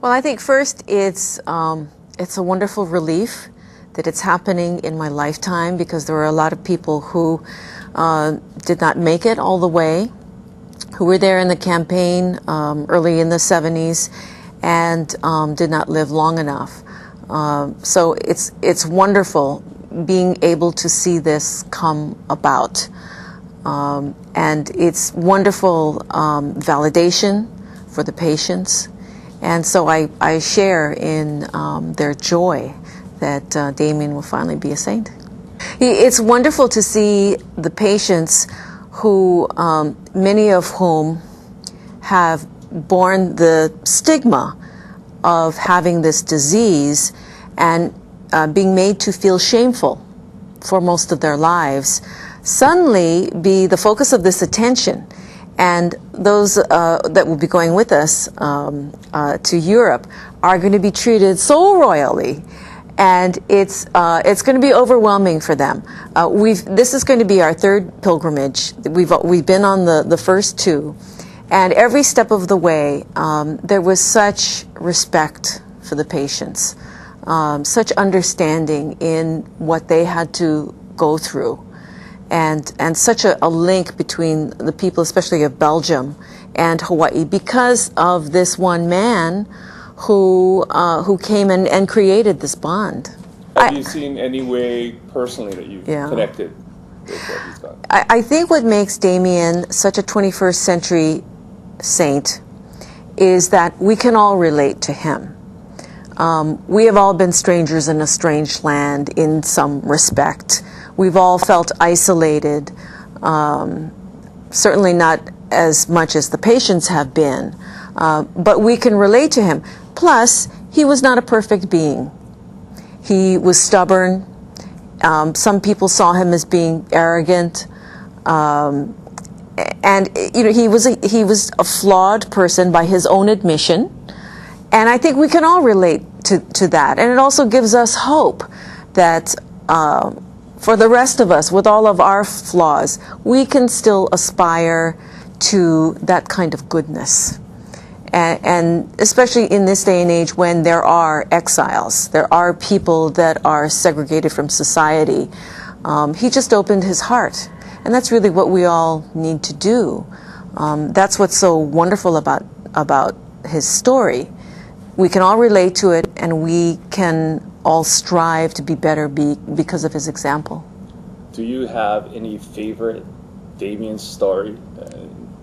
Well, I think first it's a wonderful relief that it's happening in my lifetime, because there were a lot of people who did not make it all the way, who were there in the campaign early in the 70s and did not live long enough. So it's wonderful being able to see this come about. And it's wonderful validation for the patients. And so I share in their joy that Damien will finally be a saint. It's wonderful to see the patients who, many of whom have borne the stigma of having this disease and being made to feel shameful for most of their lives, suddenly be the focus of this attention. And those that will be going with us to Europe are going to be treated so royally, and it's going to be overwhelming for them. This is going to be our third pilgrimage. We've been on the first two, and every step of the way there was such respect for the patients, such understanding in what they had to go through. And such a link between the people, especially of Belgium and Hawaii, because of this one man who came and created this bond. Have you seen any way personally that you've connected with what he's done? I think what makes Damien such a 21st century saint is that we can all relate to him. We have all been strangers in a strange land in some respect. We've all felt isolated, certainly not as much as the patients have been, but we can relate to him. Plus, he was not a perfect being. He was stubborn. Some people saw him as being arrogant, and he was a flawed person by his own admission. And I think we can all relate to that. And it also gives us hope that for the rest of us, with all of our flaws, we can still aspire to that kind of goodness. And especially in this day and age when there are exiles, there are people that are segregated from society, he just opened his heart. And that's really what we all need to do. That's what's so wonderful about his story. We can all relate to it, and we can all strive to be better because of his example. Do you have any favorite Damien story,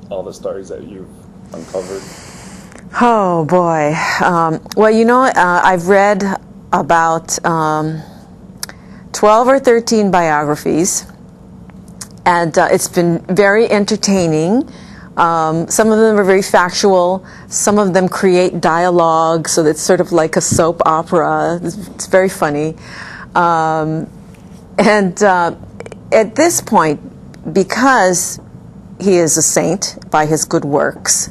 all the stories that you've uncovered? Oh boy. Well, I've read about 12 or 13 biographies, and it's been very entertaining. Some of them are very factual. Some of them create dialogue, so it's sort of like a soap opera. It's very funny. At this point, because he is a saint by his good works,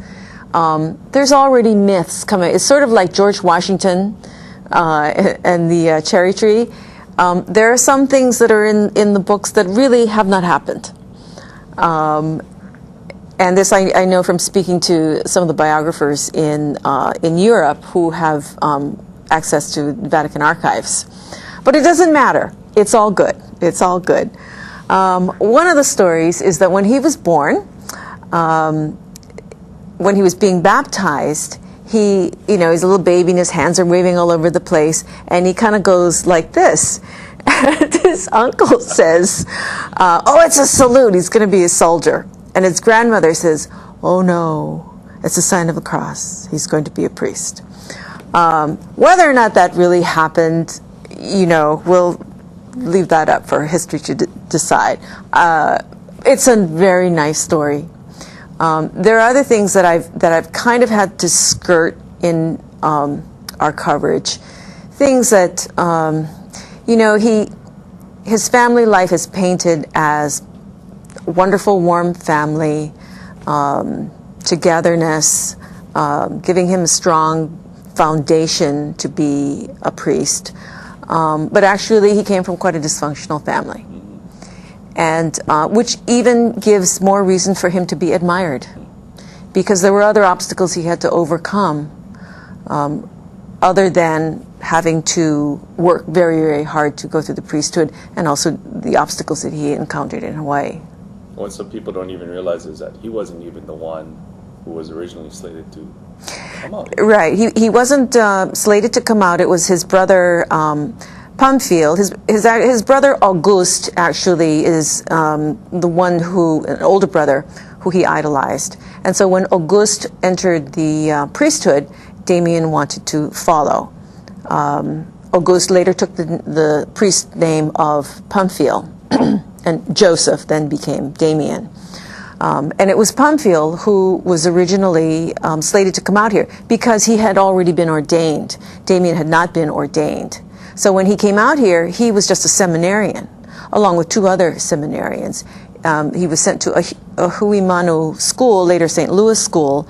there's already myths coming. It's sort of like George Washington and the cherry tree. There are some things that are in the books that really have not happened. And this I know from speaking to some of the biographers in Europe who have access to Vatican archives. But it doesn't matter. It's all good. It's all good. One of the stories is that when he was born, when he was being baptized, he's a little baby and his hands are waving all over the place, and he kind of goes like this. And his uncle says, oh, it's a salute. He's going to be a soldier. And his grandmother says, oh no, it's a sign of the cross. He's going to be a priest. Whether or not that really happened, we'll leave that up for history to decide. It's a very nice story. There are other things that I've kind of had to skirt in our coverage. Things that, his family life is painted as wonderful, warm family, togetherness, giving him a strong foundation to be a priest. But actually, he came from quite a dysfunctional family, and which even gives more reason for him to be admired, because there were other obstacles he had to overcome other than having to work very, very hard to go through the priesthood, and also the obstacles that he encountered in Hawaii. What some people don't even realize is that he wasn't even the one who was originally slated to come out. Right. He wasn't slated to come out. It was his brother, Pamphile. His brother Auguste actually is the one who, an older brother, who he idolized. And so when Auguste entered the priesthood, Damien wanted to follow. Auguste later took the priest name of Pamphile, and Joseph then became Damien. And it was Pamphile who was originally slated to come out here because he had already been ordained. Damien had not been ordained. So when he came out here, he was just a seminarian, along with 2 other seminarians. He was sent to a Huimanu school, later St. Louis school,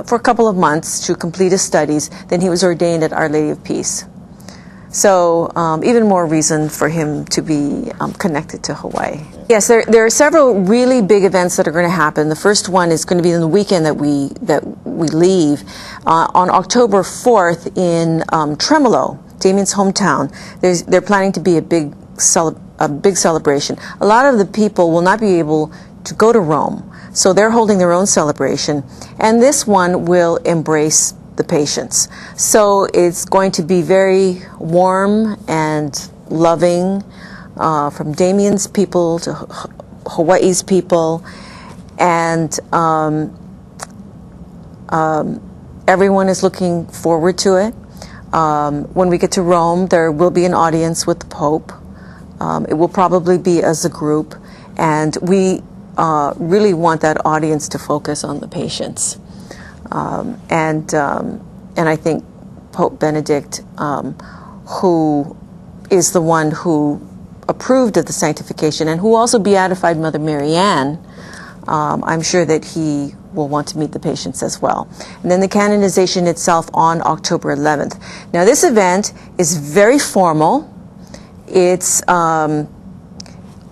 for a couple of months to complete his studies. Then he was ordained at Our Lady of Peace. So even more reason for him to be connected to Hawaii. Yes, there are several really big events that are going to happen. The first one is going to be in the weekend that we leave. On October 4th in Tremolo, Damien's hometown, they're planning to be a big celebration. A lot of the people will not be able to go to Rome, so they're holding their own celebration, and this one will embrace the patients. So it's going to be very warm and loving, from Damien's people to Hawaii's people, and everyone is looking forward to it. When we get to Rome, there will be an audience with the Pope. It will probably be as a group, and we really want that audience to focus on the patients. And I think Pope Benedict, who is the one who approved of the sanctification and who also beatified Mother Mary Ann, I'm sure that he will want to meet the patients as well. And then the canonization itself on October 11th. Now this event is very formal. It's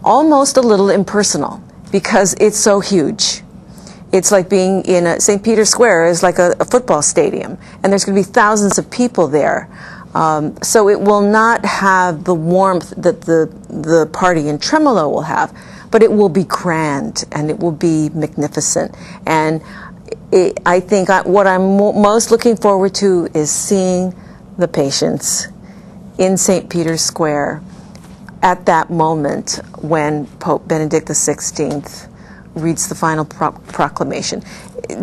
almost a little impersonal because it's so huge. It's like being in St. Peter's Square is like a football stadium, and there's going to be thousands of people there. So it will not have the warmth that the party in Tremolo will have, but it will be grand and it will be magnificent. And I think what I'm most looking forward to is seeing the patients in St. Peter's Square at that moment when Pope Benedict XVI reads the final proclamation.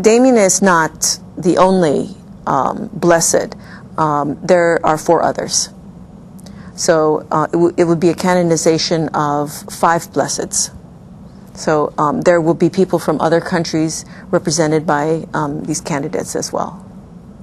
Damien is not the only blessed. There are 4 others. So it would be a canonization of 5 blesseds. So there will be people from other countries represented by these candidates as well.